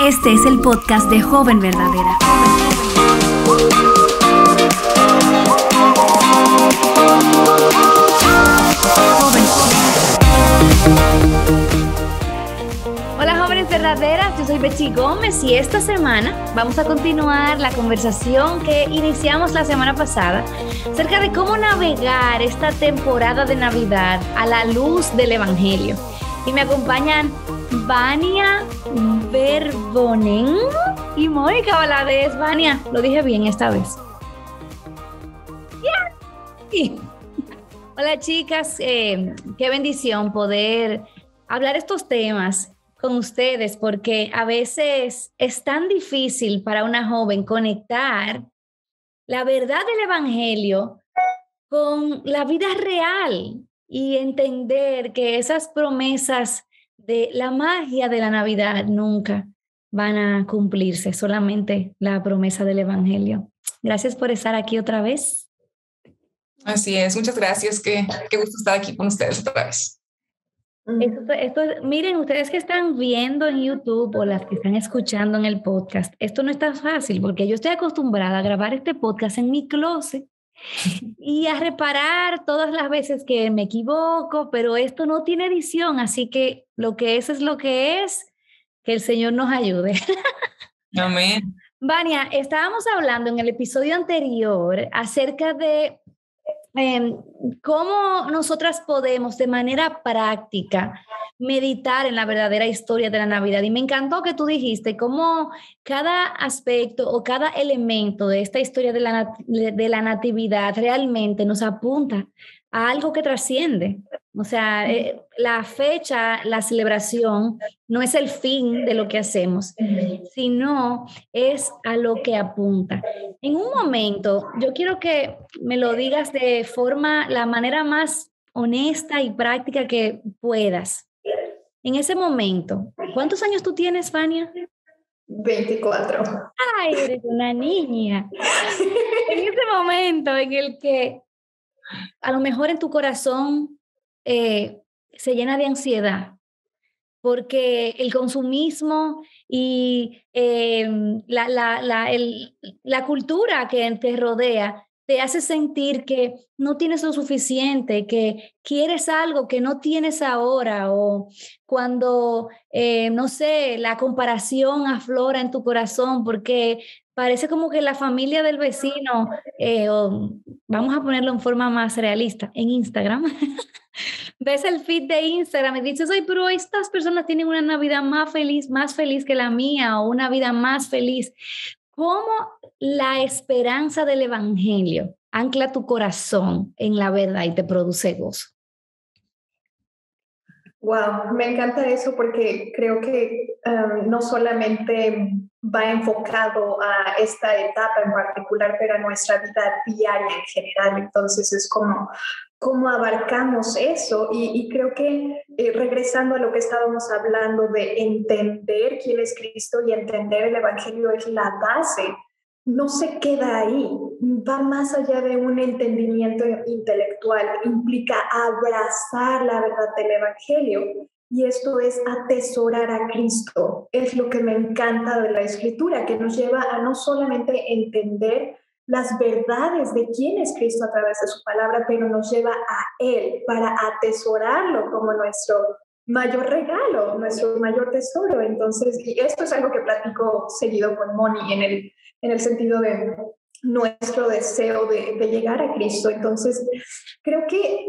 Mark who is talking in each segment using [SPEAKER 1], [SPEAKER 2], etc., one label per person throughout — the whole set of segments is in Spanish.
[SPEAKER 1] Este es el podcast de Joven Verdadera. Hola jóvenes verdaderas, yo soy Betty Gómez y esta semana vamos a continuar la conversación que iniciamos la semana pasada acerca de cómo navegar esta temporada de Navidad a la luz del Evangelio. Y me acompañan Vania Verbonen y Mónica Valadez. Vania, lo dije bien esta vez. Yeah. Hola chicas, qué bendición poder hablar estos temas con ustedes, porque a veces es tan difícil para una joven conectar la verdad del Evangelio con la vida real y entender que esas promesas de la magia de la Navidad nunca van a cumplirse, solamente la promesa del Evangelio. Gracias por estar aquí otra vez.
[SPEAKER 2] Así es, muchas gracias, qué gusto estar aquí con ustedes otra vez.
[SPEAKER 1] Miren, ustedes que están viendo en YouTube o las que están escuchando en el podcast, esto no es tan fácil porque yo estoy acostumbrada a grabar este podcast en mi closet y a reparar todas las veces que me equivoco, pero esto no tiene edición, así que lo que es lo que es, que el Señor nos ayude.
[SPEAKER 2] Amén.
[SPEAKER 1] Vania, estábamos hablando en el episodio anterior acerca de cómo nosotras podemos de manera práctica meditar en la verdadera historia de la Navidad. Y me encantó que tú dijiste cómo cada aspecto o cada elemento de esta historia de la natividad realmente nos apunta a algo que trasciende. O sea, la fecha, la celebración no es el fin de lo que hacemos, sino es a lo que apunta. En un momento, yo quiero que me lo digas de la manera más honesta y práctica que puedas. En ese momento, ¿cuántos años tú tienes, Vania?
[SPEAKER 3] 24.
[SPEAKER 1] Ay, eres una niña. En ese momento en el que a lo mejor en tu corazón se llena de ansiedad, porque el consumismo y la cultura que te rodea te hace sentir que no tienes lo suficiente, que quieres algo que no tienes ahora, o cuando, no sé, la comparación aflora en tu corazón porque parece como que la familia del vecino, vamos a ponerlo en forma más realista, en Instagram, ves el feed de Instagram y dices, ay, pero estas personas tienen una Navidad más feliz que la mía, o una vida más feliz. ¿Cómo la esperanza del Evangelio ancla tu corazón en la verdad y te produce gozo?
[SPEAKER 3] Wow, me encanta eso porque creo que no solamente va enfocado a esta etapa en particular, pero a nuestra vida diaria en general. Entonces es cómo abarcamos eso y creo que regresando a lo que estábamos hablando de entender quién es Cristo y entender el Evangelio es la base. No se queda ahí, va más allá de un entendimiento intelectual, implica abrazar la verdad del Evangelio y esto es atesorar a Cristo. Es lo que me encanta de la Escritura, que nos lleva a no solamente entender las verdades de quién es Cristo a través de su palabra, pero nos lleva a Él para atesorarlo como nuestro mayor regalo, nuestro mayor tesoro. Entonces, y esto es algo que platico seguido con Moni en el sentido de nuestro deseo de llegar a Cristo. Entonces, creo que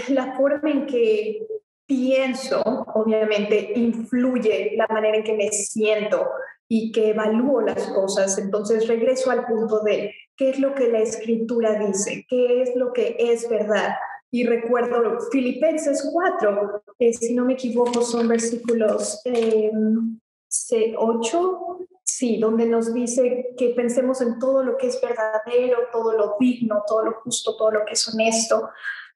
[SPEAKER 3] la forma en que pienso, obviamente, influye la manera en que me siento y que evalúo las cosas. Entonces, regreso al punto de qué es lo que la Escritura dice, qué es lo que es verdad. Y recuerdo Filipenses 4, si no me equivoco, son versículos 8, sí, donde nos dice que pensemos en todo lo que es verdadero, todo lo digno, todo lo justo, todo lo que es honesto.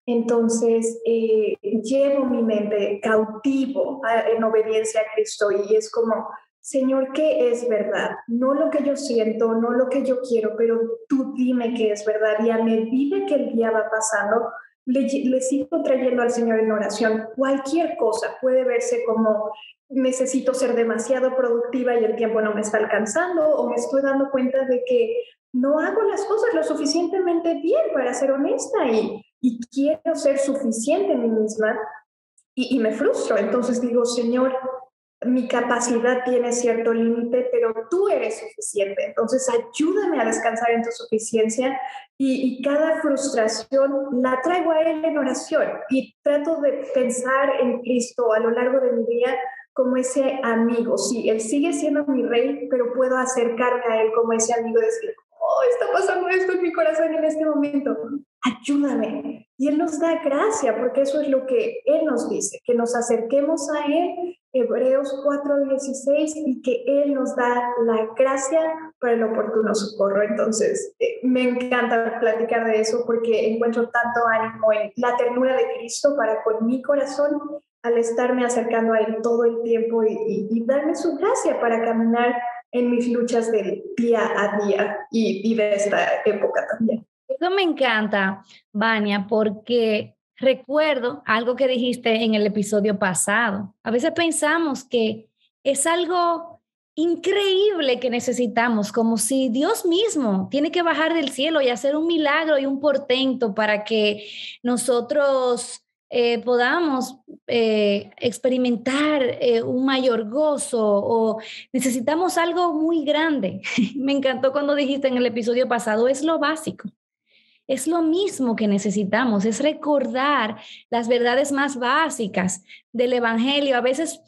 [SPEAKER 3] Entonces, llevo mi mente cautivo en obediencia a Cristo y es como, Señor, ¿qué es verdad? No lo que yo siento, no lo que yo quiero, pero tú dime qué es verdad. Y a medida que el día va pasando, le sigo trayendo al Señor en oración. Cualquier cosa puede verse como necesito ser demasiado productiva y el tiempo no me está alcanzando, o me estoy dando cuenta de que no hago las cosas lo suficientemente bien, para ser honesta, y quiero ser suficiente en mí misma y me frustro. Entonces digo, Señor, mi capacidad tiene cierto límite, pero tú eres suficiente. Entonces ayúdame a descansar en tu suficiencia, y cada frustración la traigo a Él en oración, y trato de pensar en Cristo a lo largo de mi día como ese amigo. Sí, Él sigue siendo mi rey, pero puedo acercarme a Él como ese amigo, y decir, oh, está pasando esto en mi corazón en este momento, ayúdame. Y Él nos da gracia, porque eso es lo que Él nos dice, que nos acerquemos a Él, Hebreos 4:16, y que Él nos da la gracia para el oportuno socorro. Entonces, me encanta platicar de eso, porque encuentro tanto ánimo en la ternura de Cristo para con mi corazón, al estarme acercando a Él todo el tiempo, y darme su gracia para caminar en mis luchas del día a día, y de esta época también.
[SPEAKER 1] Eso me encanta, Vania, porque recuerdo algo que dijiste en el episodio pasado. A veces pensamos que es algo increíble que necesitamos, como si Dios mismo tiene que bajar del cielo y hacer un milagro y un portento para que nosotros podamos experimentar un mayor gozo, o necesitamos algo muy grande. Me encantó cuando dijiste en el episodio pasado, es lo básico. Es lo mismo que necesitamos, es recordar las verdades más básicas del Evangelio. A veces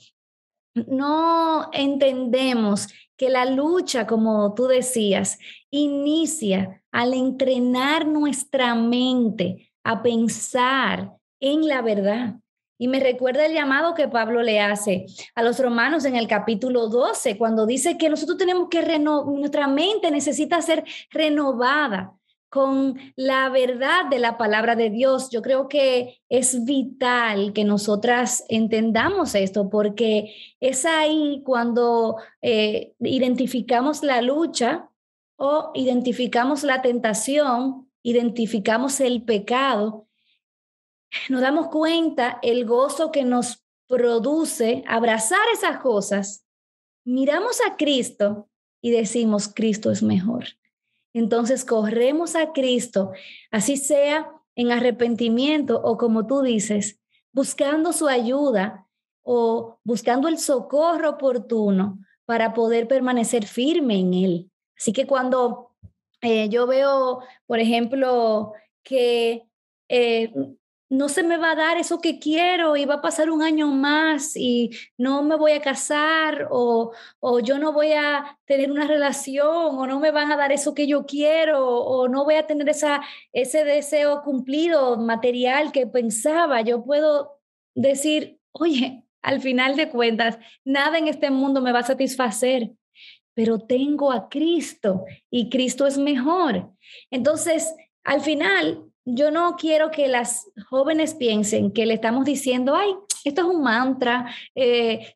[SPEAKER 1] no entendemos que la lucha, como tú decías, inicia al entrenar nuestra mente a pensar en la verdad. Y me recuerda el llamado que Pablo le hace a los romanos en el capítulo 12, cuando dice que nosotros tenemos que nuestra mente necesita ser renovada con la verdad de la palabra de Dios. Yo creo que es vital que nosotras entendamos esto, porque es ahí cuando identificamos la lucha, o identificamos la tentación, identificamos el pecado, nos damos cuenta el gozo que nos produce abrazar esas cosas, miramos a Cristo y decimos, Cristo es mejor. Entonces corremos a Cristo, así sea en arrepentimiento, o como tú dices, buscando su ayuda o buscando el socorro oportuno para poder permanecer firme en Él. Así que cuando yo veo, por ejemplo, que no se me va a dar eso que quiero y va a pasar un año más y no me voy a casar, o yo no voy a tener una relación, o no me van a dar eso que yo quiero, o no voy a tener ese deseo cumplido material que pensaba, yo puedo decir, oye, al final de cuentas, nada en este mundo me va a satisfacer, pero tengo a Cristo y Cristo es mejor. Entonces, al final, yo no quiero que las jóvenes piensen que le estamos diciendo, ay, esto es un mantra,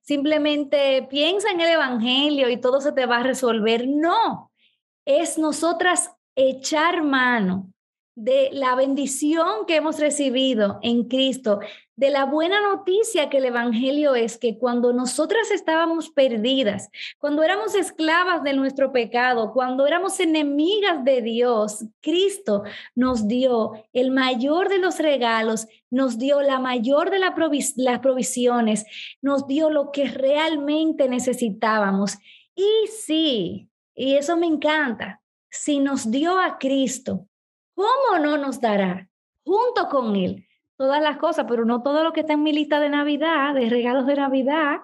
[SPEAKER 1] simplemente piensa en el Evangelio y todo se te va a resolver. No, es nosotras echar mano de la bendición que hemos recibido en Cristo, de la buena noticia que el Evangelio es, que cuando nosotras estábamos perdidas, cuando éramos esclavas de nuestro pecado, cuando éramos enemigas de Dios, Cristo nos dio el mayor de los regalos, nos dio la mayor de las provisiones, nos dio lo que realmente necesitábamos. Y sí, y eso me encanta, si nos dio a Cristo, ¿cómo no nos dará junto con Él todas las cosas? Pero no todo lo que está en mi lista de Navidad, de regalos de Navidad,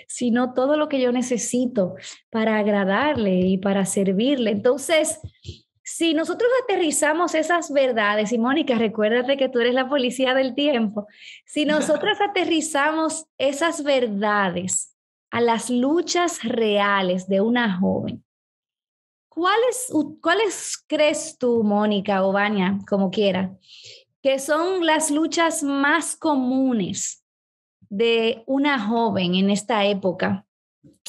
[SPEAKER 1] sino todo lo que yo necesito para agradarle y para servirle. Entonces, si nosotros aterrizamos esas verdades, y Mónica, recuérdate que tú eres la policía del tiempo, si nosotros aterrizamos esas verdades a las luchas reales de una joven, ¿Cuáles crees tú, Mónica o Vania, como quiera, que son las luchas más comunes de una joven en esta época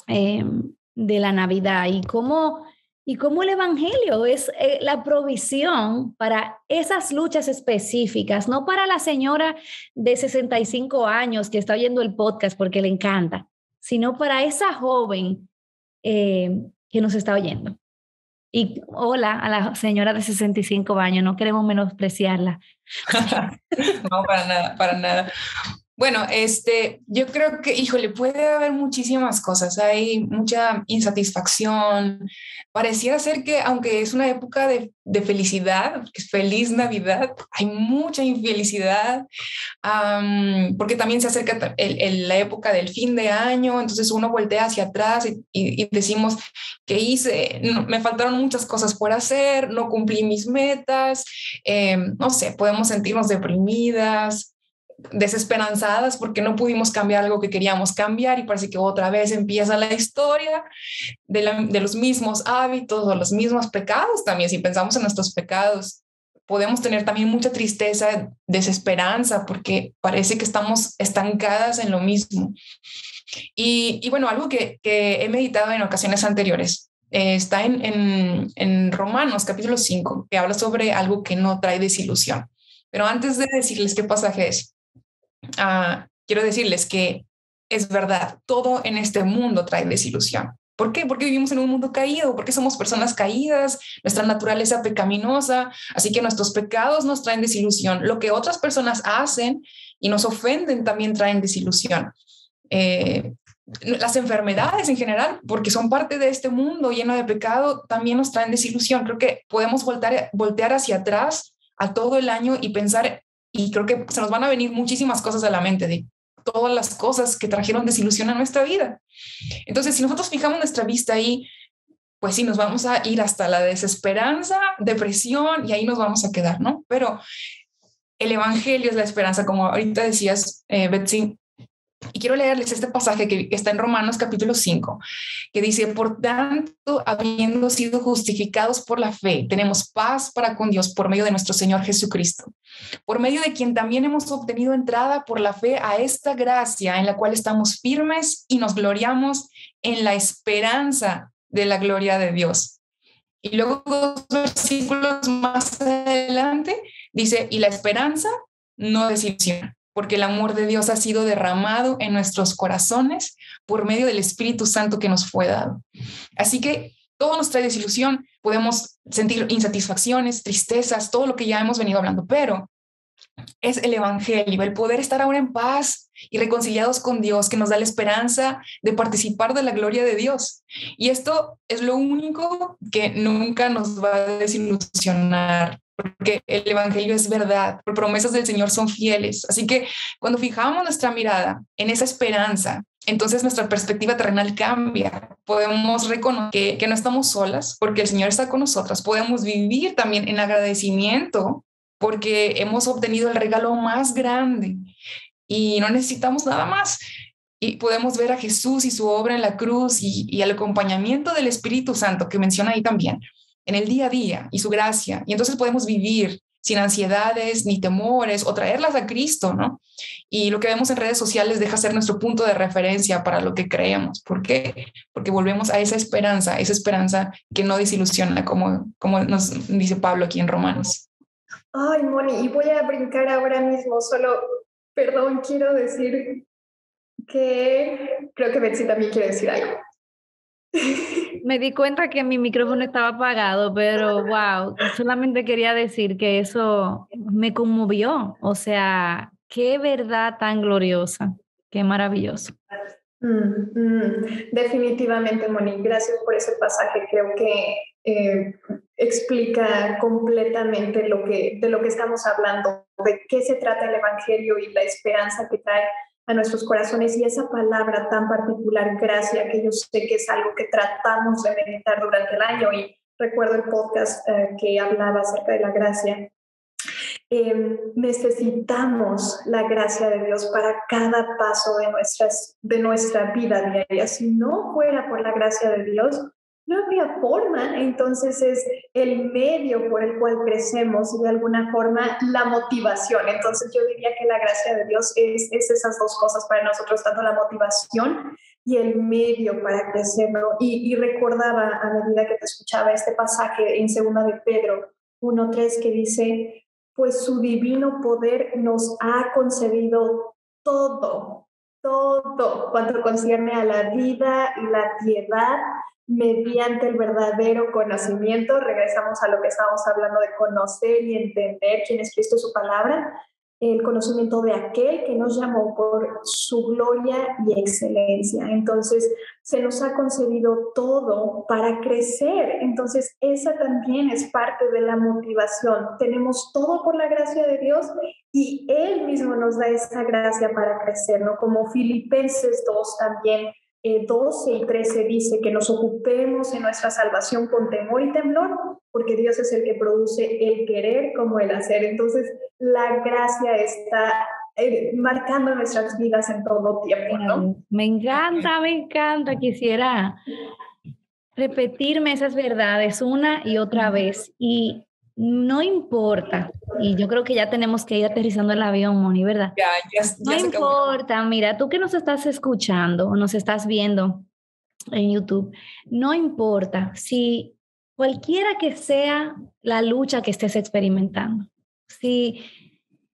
[SPEAKER 1] de la Navidad? ¿Y cómo Y cómo el evangelio es la provisión para esas luchas específicas, no para la señora de 65 años que está oyendo el podcast porque le encanta, sino para esa joven que nos está oyendo. Y hola a la señora de 65 años, no queremos menospreciarla.
[SPEAKER 2] No, para nada, para nada. Bueno, yo creo que, híjole, puede haber muchísimas cosas. Hay mucha insatisfacción. Pareciera ser que, aunque es una época de felicidad, que es feliz Navidad, hay mucha infelicidad, porque también se acerca la época del fin de año, entonces uno voltea hacia atrás y decimos, ¿qué hice? No, me faltaron muchas cosas por hacer, no cumplí mis metas, no sé, podemos sentirnos deprimidas, desesperanzadas porque no pudimos cambiar algo que queríamos cambiar y parece que otra vez empieza la historia de los mismos hábitos o los mismos pecados también. Si pensamos en nuestros pecados, podemos tener también mucha tristeza, desesperanza, porque parece que estamos estancadas en lo mismo. Y bueno, algo que he meditado en ocasiones anteriores, está en Romanos capítulo 5, que habla sobre algo que no trae desilusión. Pero antes de decirles qué pasaje es, quiero decirles que es verdad, todo en este mundo trae desilusión. ¿Por qué? Porque vivimos en un mundo caído, porque somos personas caídas, nuestra naturaleza pecaminosa, así que nuestros pecados nos traen desilusión. Lo que otras personas hacen y nos ofenden también traen desilusión. Las enfermedades en general, porque son parte de este mundo lleno de pecado, también nos traen desilusión. Creo que podemos voltear hacia atrás a todo el año y pensar, y creo que se nos van a venir muchísimas cosas a la mente de todas las cosas que trajeron desilusión a nuestra vida. Entonces, si nosotros fijamos nuestra vista ahí, pues sí, nos vamos a ir hasta la desesperanza, depresión, y ahí nos vamos a quedar, ¿no? Pero el evangelio es la esperanza, como ahorita decías, Betsy. Y quiero leerles este pasaje que está en Romanos capítulo 5, que dice, por tanto, habiendo sido justificados por la fe, tenemos paz para con Dios por medio de nuestro Señor Jesucristo, por medio de quien también hemos obtenido entrada por la fe a esta gracia en la cual estamos firmes y nos gloriamos en la esperanza de la gloria de Dios. Y luego 2 versículos más adelante dice, y la esperanza no desilusiona, porque el amor de Dios ha sido derramado en nuestros corazones por medio del Espíritu Santo que nos fue dado. Así que todo nos trae desilusión, podemos sentir insatisfacciones, tristezas, todo lo que ya hemos venido hablando, pero es el evangelio, el poder estar ahora en paz y reconciliados con Dios, que nos da la esperanza de participar de la gloria de Dios. Y esto es lo único que nunca nos va a desilusionar, porque el evangelio es verdad, las promesas del Señor son fieles. Así que cuando fijamos nuestra mirada en esa esperanza, entonces nuestra perspectiva terrenal cambia. Podemos reconocer que no estamos solas porque el Señor está con nosotras. Podemos vivir también en agradecimiento porque hemos obtenido el regalo más grande y no necesitamos nada más. Y podemos ver a Jesús y su obra en la cruz y el acompañamiento del Espíritu Santo que menciona ahí también, en el día a día y su gracia. Y entonces podemos vivir sin ansiedades ni temores o traerlas a Cristo, ¿no? Y lo que vemos en redes sociales deja ser nuestro punto de referencia para lo que creemos. ¿Por qué? Porque volvemos a esa esperanza que no desilusiona, como nos dice Pablo aquí en Romanos.
[SPEAKER 3] Ay, Moni, y voy a brincar ahora mismo, perdón, quiero decir que creo que Betsy también quiere decir algo.
[SPEAKER 1] Me di cuenta que mi micrófono estaba apagado, pero wow, solamente quería decir que eso me conmovió. O sea, qué verdad tan gloriosa, qué maravilloso.
[SPEAKER 3] Definitivamente, Moni, gracias por ese pasaje. Creo que explica completamente de lo que estamos hablando, de qué se trata el evangelio y la esperanza que trae a nuestros corazones, y esa palabra tan particular, gracia, que yo sé que es algo que tratamos de meditar durante el año, y recuerdo el podcast que hablaba acerca de la gracia. Necesitamos la gracia de Dios para cada paso de nuestra vida diaria. Si no fuera por la gracia de Dios, no habría forma. Entonces es el medio por el cual crecemos y de alguna forma la motivación. Entonces yo diría que la gracia de Dios es esas dos cosas para nosotros, tanto la motivación y el medio para crecer, ¿no? Y recordaba a medida que te escuchaba este pasaje en 2 de Pedro 1:3 que dice, pues su divino poder nos ha concedido todo cuanto concierne a la vida y la piedad mediante el verdadero conocimiento. Regresamos a lo que estábamos hablando de conocer y entender quién es Cristo y su palabra, el conocimiento de aquel que nos llamó por su gloria y excelencia. Entonces, se nos ha concedido todo para crecer. Entonces, esa también es parte de la motivación. Tenemos todo por la gracia de Dios y Él mismo nos da esa gracia para crecer, ¿no? Como Filipenses 2 también, 12 y 13 dice que nos ocupemos en nuestra salvación con temor y temblor, porque Dios es el que produce el querer como el hacer. Entonces, la gracia está marcando nuestras vidas en todo tiempo, ¿no?
[SPEAKER 1] Me encanta. Quisiera repetirme esas verdades una y otra vez. Y no importa, y yo creo que ya tenemos que ir aterrizando el avión, Moni, ¿verdad?
[SPEAKER 2] Ya
[SPEAKER 1] no importa, mira, tú que nos estás escuchando o nos estás viendo en YouTube, no importa si cualquiera que sea la lucha que estés experimentando, si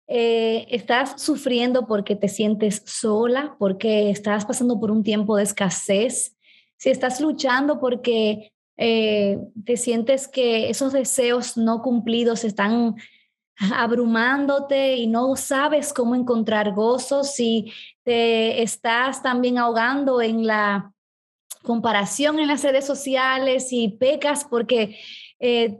[SPEAKER 1] estás sufriendo porque te sientes sola, porque estás pasando por un tiempo de escasez, si estás luchando porque te sientes que esos deseos no cumplidos están abrumándote y no sabes cómo encontrar gozo, si te estás también ahogando en la comparación en las redes sociales y pecas porque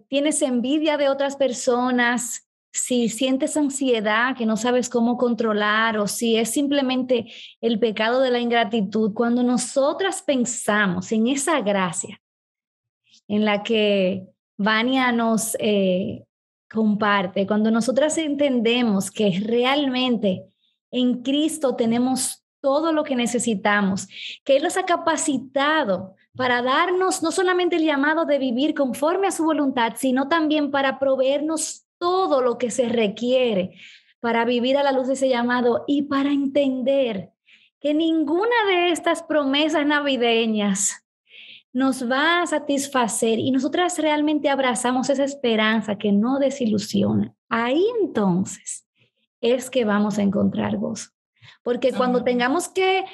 [SPEAKER 1] tienes envidia de otras personas, si sientes ansiedad que no sabes cómo controlar o si es simplemente el pecado de la ingratitud, cuando nosotras pensamos en esa gracia en la que Vania nos comparte, cuando nosotras entendemos que realmente en Cristo tenemos todo lo que necesitamos, que Él nos ha capacitado para darnos no solamente el llamado de vivir conforme a su voluntad, sino también para proveernos todo lo que se requiere para vivir a la luz de ese llamado y para entender que ninguna de estas promesas navideñas nos va a satisfacer y nosotras realmente abrazamos esa esperanza que no desilusiona. Ahí entonces es que vamos a encontrar gozo. Porque cuando tengamos que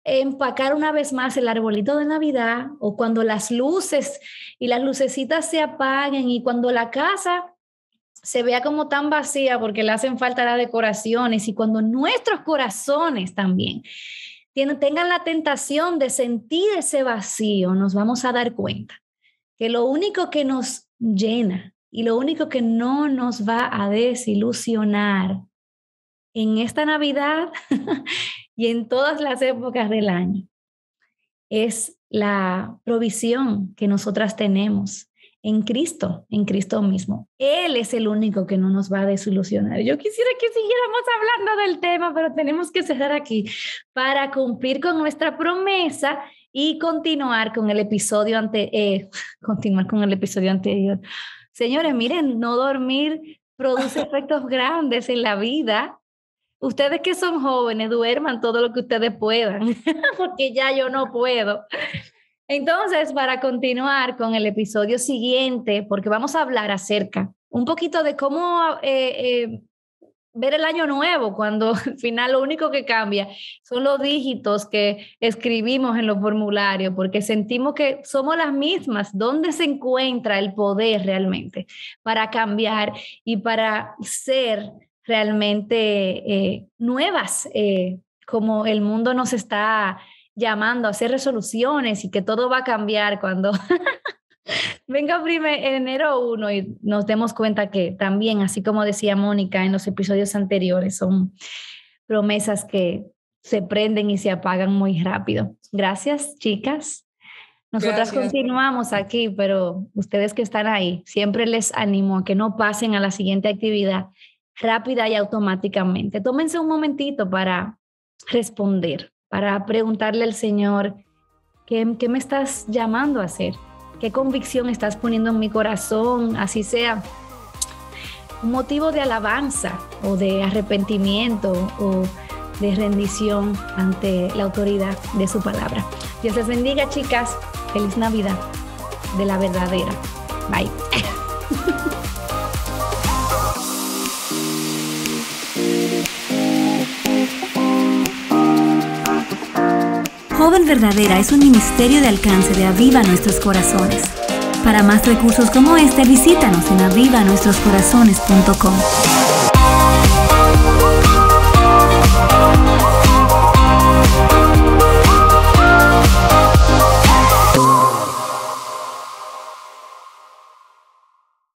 [SPEAKER 1] empacar una vez más el arbolito de Navidad o cuando las luces y las lucecitas se apaguen y cuando la casa se vea como tan vacía porque le hacen falta las decoraciones y cuando nuestros corazones también tengan la tentación de sentir ese vacío, nos vamos a dar cuenta que lo único que nos llena y lo único que no nos va a desilusionar en esta Navidad y en todas las épocas del año es la provisión que nosotras tenemos en Cristo mismo. Él es el único que no nos va a desilusionar. Yo quisiera que siguiéramos hablando del tema, pero tenemos que cerrar aquí para cumplir con nuestra promesa y continuar con el episodio anterior. Señores, miren, no dormir produce efectos grandes en la vida. Ustedes que son jóvenes, duerman todo lo que ustedes puedan, porque ya yo no puedo. Entonces, para continuar con el episodio siguiente, porque vamos a hablar acerca un poquito de cómo ver el año nuevo, cuando al final lo único que cambia son los dígitos que escribimos en los formularios, porque sentimos que somos las mismas. ¿Dónde se encuentra el poder realmente para cambiar y para ser realmente nuevas, como el mundo nos está llamando a hacer resoluciones y que todo va a cambiar cuando venga enero 1 y nos demos cuenta que también, así como decía Mónica en los episodios anteriores, son promesas que se prenden y se apagan muy rápido. Gracias, chicas. Nosotras continuamos aquí, pero ustedes que están ahí, siempre les animo a que no pasen a la siguiente actividad rápida y automáticamente. Tómense un momentito para responder, para preguntarle al Señor, ¿qué me estás llamando a hacer? ¿Qué convicción estás poniendo en mi corazón? Así sea un motivo de alabanza o de arrepentimiento o de rendición ante la autoridad de su palabra. Dios les bendiga, chicas. Feliz Navidad de la verdadera. Bye.
[SPEAKER 4] Joven Verdadera es un ministerio de alcance de Aviva Nuestros Corazones. Para más recursos como este, visítanos en avivanuestroscorazones.com.